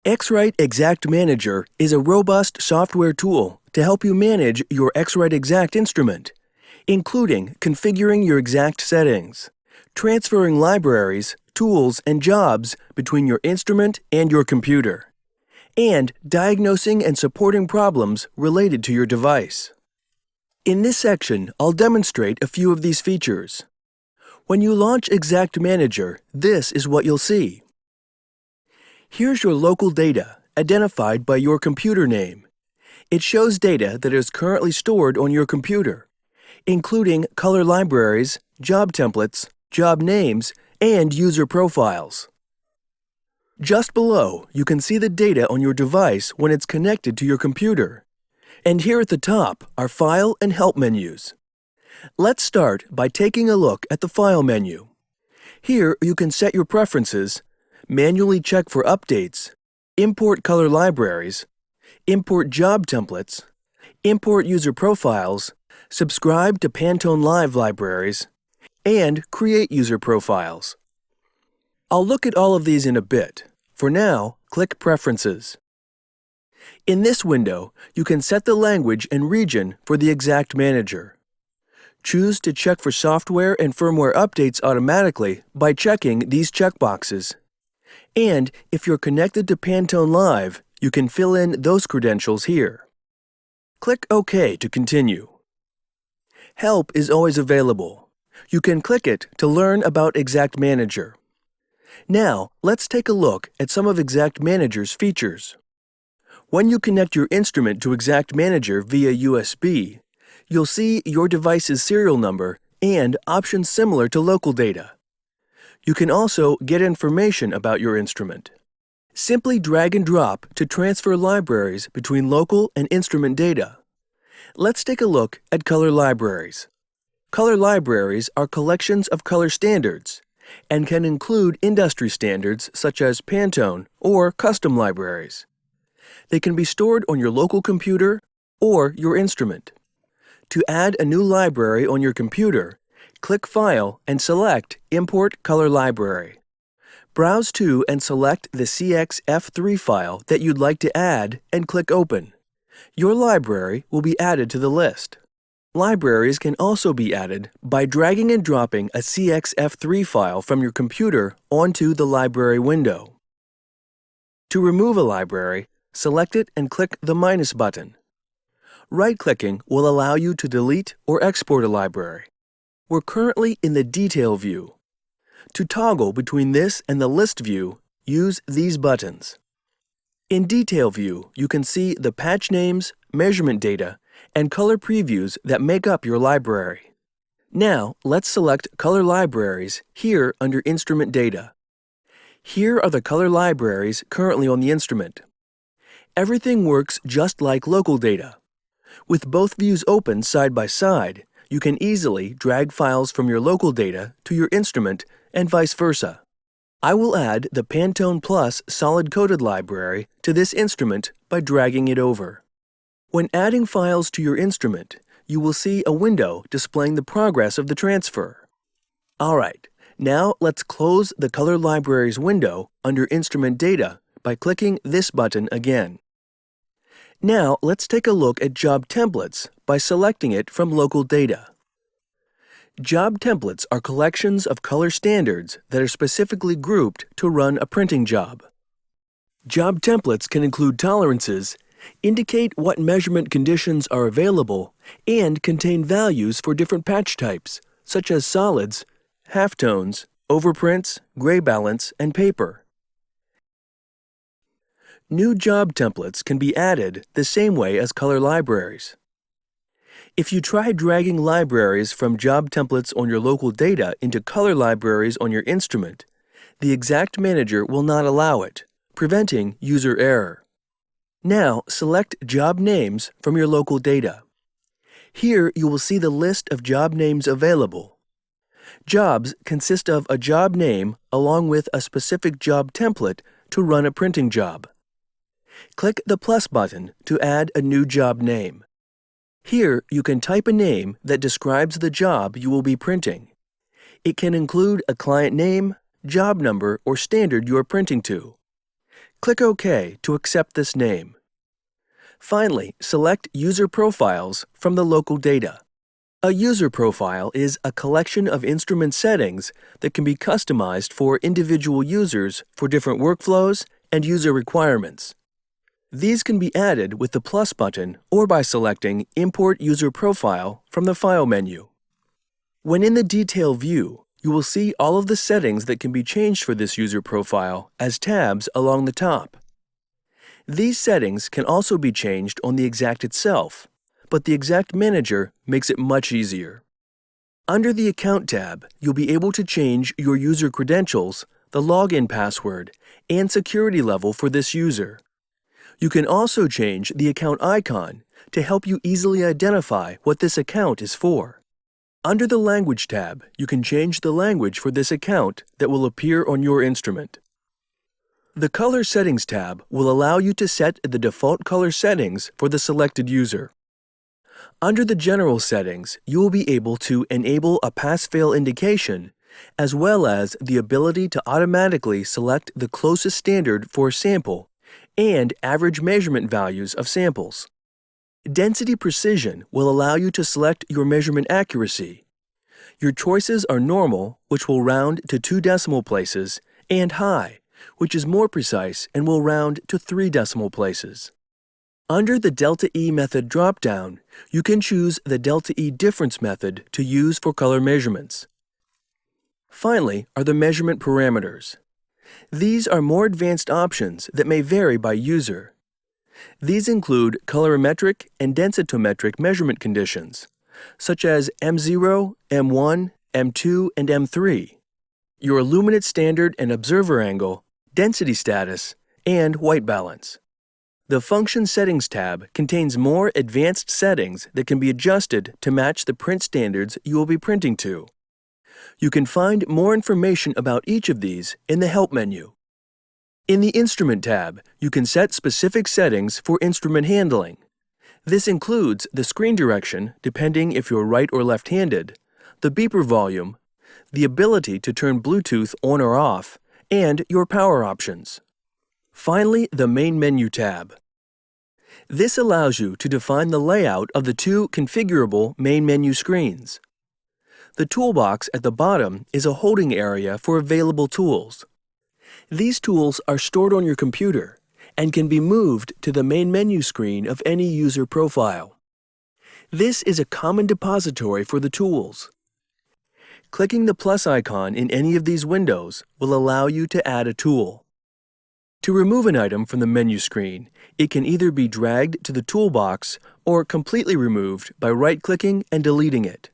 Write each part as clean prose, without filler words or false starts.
eXact Exact Manager is a robust software tool to help you manage your eXact Exact instrument, including configuring your exact settings, transferring libraries, tools, and jobs between your instrument and your computer, and diagnosing and supporting problems related to your device. In this section, I'll demonstrate a few of these features. When you launch eXact Manager, this is what you'll see. Here's your local data, identified by your computer name. It shows data that is currently stored on your computer, including color libraries, job templates, job names, and user profiles. Just below, you can see the data on your device when it's connected to your computer. And here at the top are File and Help menus. Let's start by taking a look at the File menu. Here you can set your preferences, manually check for updates, import color libraries, import job templates, import user profiles, subscribe to Pantone Live libraries, and create user profiles. I'll look at all of these in a bit. For now, click Preferences. In this window, you can set the language and region for the eXact Manager. Choose to check for software and firmware updates automatically by checking these checkboxes. And if you're connected to Pantone Live, you can fill in those credentials here. Click OK to continue. Help is always available. You can click it to learn about eXact Manager. Now, let's take a look at some of eXact Manager's features. When you connect your instrument to eXact Manager via USB, you'll see your device's serial number and options similar to local data. You can also get information about your instrument. Simply drag and drop to transfer libraries between local and instrument data. Let's take a look at color libraries. Color libraries are collections of color standards and can include industry standards such as Pantone or custom libraries. They can be stored on your local computer or your instrument. To add a new library on your computer, click File and select Import Color Library. Browse to and select the CXF3 file that you'd like to add and click Open. Your library will be added to the list. Libraries can also be added by dragging and dropping a CXF3 file from your computer onto the library window. To remove a library, select it and click the minus button. Right-clicking will allow you to delete or export a library. We're currently in the Detail view. To toggle between this and the List view, use these buttons. In Detail view, you can see the patch names, measurement data, and color previews that make up your library. Now, let's select Color Libraries here under Instrument Data. Here are the color libraries currently on the instrument. Everything works just like local data. With both views open side by side, you can easily drag files from your local data to your instrument and vice versa. I will add the Pantone Plus solid-coded library to this instrument by dragging it over. When adding files to your instrument, you will see a window displaying the progress of the transfer. Alright, now let's close the Color Libraries window under Instrument Data by clicking this button again. Now let's take a look at Job Templates by selecting it from Local Data. Job templates are collections of color standards that are specifically grouped to run a printing job. Job templates can include tolerances, indicate what measurement conditions are available, and contain values for different patch types, such as solids, halftones, overprints, gray balance, and paper. New job templates can be added the same way as color libraries. If you try dragging libraries from job templates on your local data into color libraries on your instrument, the eXact Manager will not allow it, preventing user error. Now, select Job Names from your local data. Here you will see the list of job names available. Jobs consist of a job name along with a specific job template to run a printing job. Click the plus button to add a new job name. Here, you can type a name that describes the job you will be printing. It can include a client name, job number, or standard you are printing to. Click OK to accept this name. Finally, select User Profiles from the local data. A user profile is a collection of instrument settings that can be customized for individual users for different workflows and user requirements. These can be added with the plus button or by selecting Import User Profile from the File menu. When in the Detail view, you will see all of the settings that can be changed for this user profile as tabs along the top. These settings can also be changed on the eXact itself, but the eXact Manager makes it much easier. Under the Account tab, you'll be able to change your user credentials, the login password, and security level for this user. You can also change the account icon to help you easily identify what this account is for. Under the Language tab, you can change the language for this account that will appear on your instrument. The Color Settings tab will allow you to set the default color settings for the selected user. Under the General settings, you will be able to enable a pass-fail indication, as well as the ability to automatically select the closest standard for a sample and average measurement values of samples. Density Precision will allow you to select your measurement accuracy. Your choices are Normal, which will round to 2 decimal places, and High, which is more precise and will round to 3 decimal places. Under the Delta E method drop-down, you can choose the Delta E difference method to use for color measurements. Finally are the measurement parameters. These are more advanced options that may vary by user. These include colorimetric and densitometric measurement conditions, such as M0, M1, M2, and M3, your illuminate standard and observer angle, density status, and white balance. The Function Settings tab contains more advanced settings that can be adjusted to match the print standards you will be printing to. You can find more information about each of these in the Help menu. In the Instrument tab, you can set specific settings for instrument handling. This includes the screen direction, depending if you're right or left-handed, the beeper volume, the ability to turn Bluetooth on or off, and your power options. Finally, the Main Menu tab. This allows you to define the layout of the 2 configurable main menu screens. The toolbox at the bottom is a holding area for available tools. These tools are stored on your computer and can be moved to the main menu screen of any user profile. This is a common depository for the tools. Clicking the plus icon in any of these windows will allow you to add a tool. To remove an item from the menu screen, it can either be dragged to the toolbox or completely removed by right-clicking and deleting it.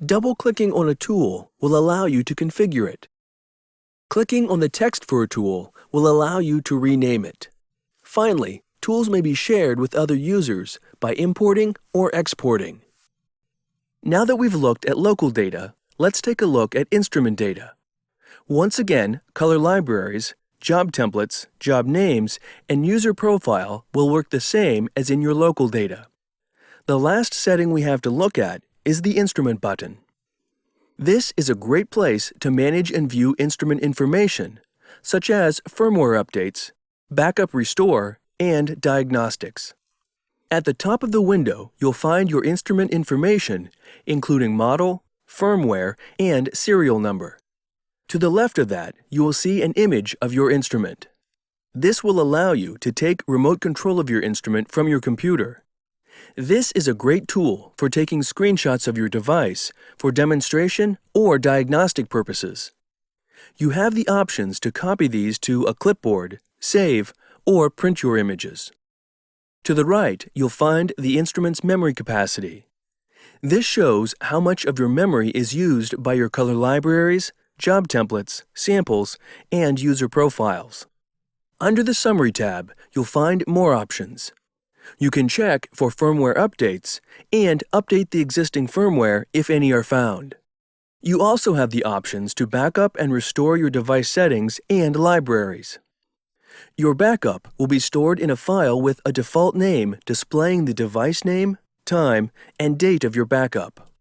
Double-clicking on a tool will allow you to configure it. Clicking on the text for a tool will allow you to rename it. Finally, tools may be shared with other users by importing or exporting. Now that we've looked at local data, let's take a look at instrument data. Once again, color libraries, job templates, job names, and user profile will work the same as in your local data. The last setting we have to look at is the Instrument button. This is a great place to manage and view instrument information, such as firmware updates, backup restore, and diagnostics. At the top of the window, you'll find your instrument information, including model, firmware, and serial number. To the left of that, you will see an image of your instrument. This will allow you to take remote control of your instrument from your computer. This is a great tool for taking screenshots of your device for demonstration or diagnostic purposes. You have the options to copy these to a clipboard, save, or print your images. To the right, you'll find the instrument's memory capacity. This shows how much of your memory is used by your color libraries, job templates, samples, and user profiles. Under the Summary tab, you'll find more options. You can check for firmware updates and update the existing firmware if any are found. You also have the options to backup and restore your device settings and libraries. Your backup will be stored in a file with a default name displaying the device name, time, and date of your backup.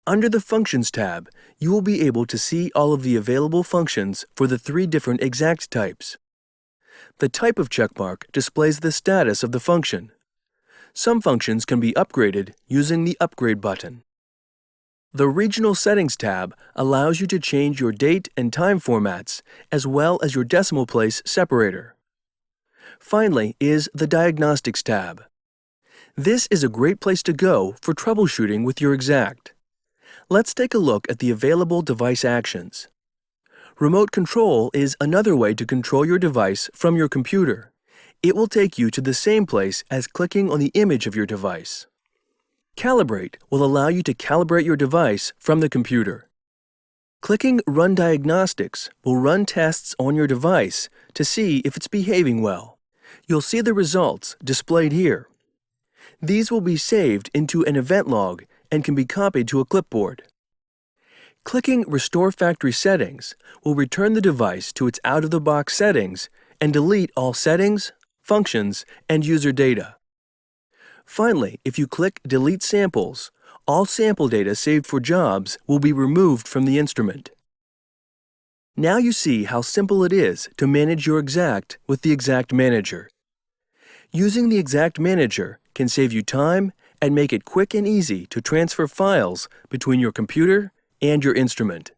Under the Functions tab, you will be able to see all of the available functions for the 3 different eXact types. The type of checkmark displays the status of the function. Some functions can be upgraded using the Upgrade button. The Regional Settings tab allows you to change your date and time formats as well as your decimal place separator. Finally is the Diagnostics tab. This is a great place to go for troubleshooting with your eXact. Let's take a look at the available device actions. Remote control is another way to control your device from your computer. It will take you to the same place as clicking on the image of your device. Calibrate will allow you to calibrate your device from the computer. Clicking Run Diagnostics will run tests on your device to see if it's behaving well. You'll see the results displayed here. These will be saved into an event log and can be copied to a clipboard. Clicking Restore Factory Settings will return the device to its out-of-the-box settings and delete all settings, functions, and user data. Finally, if you click Delete Samples, all sample data saved for jobs will be removed from the instrument. Now you see how simple it is to manage your eXact with the eXact Manager. Using the eXact Manager can save you time and make it quick and easy to transfer files between your computer and your instrument.